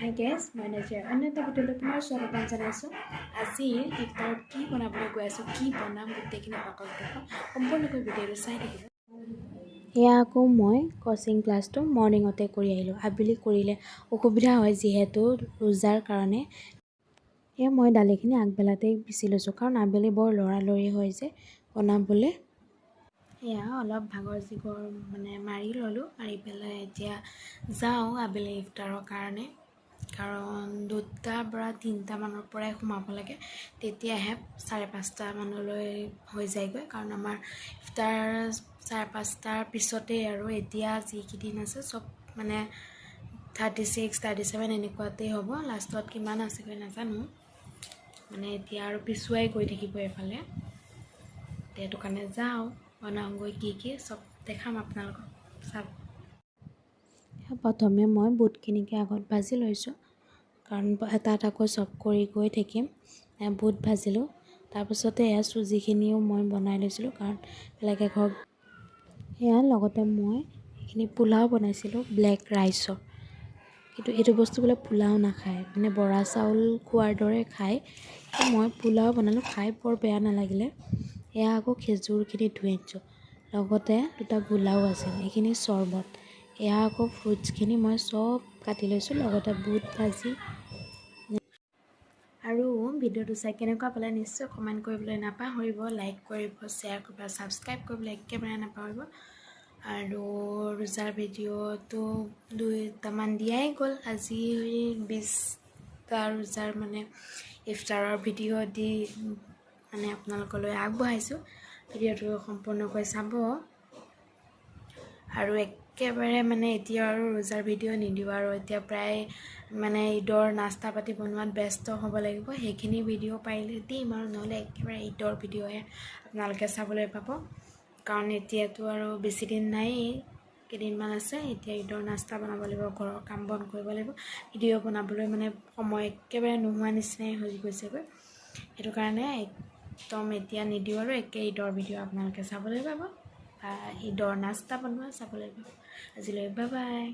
হাই gas manager অন্য এটা ভিডিঅ'লৈ পুনৰ স্বাগতম জনাইছোঁ। আজিৰ ইফতাৰত কি বনাবলৈ গৈ আছোঁ, কি বনাম গোটেইখিনি পাকঘৰটো সম্পূৰ্ণকৈ ভিডিঅ'টো চাই থাকিব। এয়া আকৌ মই কোচিং ক্লাছটো মৰ্ণিঙতে কৰি আহিলোঁ। আবেলি কৰিলে অসুবিধা হয় যিহেতু ৰোজাৰ কাৰণে। এয়া মই দালিখিনি আগবেলাতেই পিচি লৈছোঁ কাৰণ আবেলি বৰ লৰালৰি হয় যে বনাবলৈ। এয়া অলপ ভাগৰ জিগৰ মাৰি ল'লোঁ, মাৰি পেলাই এতিয়া যাওঁ আবেলি ইফতাৰৰ কাৰণে। কাৰণ 2টাৰ পৰা 3টা মানৰ পৰাই সোমাব লাগে, তেতিয়াহে 5:30 মানলৈ হৈ যায়গৈ। কাৰণ আমাৰ ইফতাৰ 5:30 পিছতেই আৰু এতিয়া যিকেইদিন আছে চব 36, 37 এনেকুৱাতেই হ'ব। লাষ্টত কিমান আছেগৈ নাজানো, এতিয়া আৰু পিছুৱাই গৈ থাকিব এফালে। সেইটো কাৰণে যাওঁ, বনাওঁগৈ কি চব দেখাম আপোনালোকক। চাওক, প্ৰথমে মই বুটখিনিকে আগত ভাজি লৈছোঁ কাৰণ এটা এটাকৈ চব কৰি গৈ থাকিম। বুট ভাজিলোঁ, তাৰপিছতে এয়া চুজিখিনিও মই বনাই লৈছিলোঁ কাৰণ বেলেগে ঘৰত এয়া লগতে মই এইখিনি পোলাও বনাইছিলোঁ ব্লেক ৰাইচৰ। কিন্তু এইটো বস্তু বোলে পোলাও নাখায়, বৰা চাউল খোৱাৰ দৰে খায়। মই পোলাও বনালোঁ, খাই বৰ বেয়া নালাগিলে। এয়া আকৌ খেজুৰখিনি ধুই আনিছোঁ, লগতে 2টা গোলাও আছিল, এইখিনি চৰ্বত। এয়া আকৌ ফ্ৰুটছখিনি মই চব কাটি লৈছোঁ, লগতে বুট ভাজি। আৰু ভিডিঅ'টো চাই কেনেকুৱা পালে নিশ্চয় কমেণ্ট কৰিবলৈ নাপাহৰিব, লাইক কৰিব, শ্বেয়াৰ কৰিব, ছাবস্ক্ৰাইব কৰিবলৈ একেবাৰে নাপাহৰিব। আৰু ৰোজাৰ ভিডিঅ'টো 2টামান দিয়াই গ'ল। আজি 20টা ৰোজাৰ ইফতাৰৰ ভিডিঅ' দি আপোনালোকলৈ আগবঢ়াইছোঁ। ভিডিঅ'টো সম্পূৰ্ণকৈ চাব। আৰু একেবাৰে এতিয়া আৰু ৰোজাৰ ভিডিঅ' নিদিওঁ আৰু এতিয়া প্ৰায় ঈদৰ নাস্তা পাতি বনোৱাত ব্যস্ত হ'ব লাগিব। সেইখিনি ভিডিঅ' পাৰিলে দিম, আৰু নহ'লে একেবাৰে ঈদৰ ভিডিঅ'হে আপোনালোকে চাবলৈ পাব। কাৰণ এতিয়াতো আৰু বেছি দিন নায়েই, কেইদিনমান আছে। এতিয়া ঈদৰ নাস্তা বনাব লাগিব, ঘৰৰ কাম বন কৰিব লাগিব। ভিডিঅ' বনাবলৈ সময় একেবাৰে নোহোৱা নিচিনাই হৈ গৈছেগৈ। সেইটো কাৰণে একদম এতিয়া নিদিওঁ আৰু একে ঈদৰ ভিডিঅ' আপোনালোকে চাবলৈ পাব, বা ঈদৰ নাস্তা বনোৱা চাবলৈ পাব। আজিলৈ বাই বাই।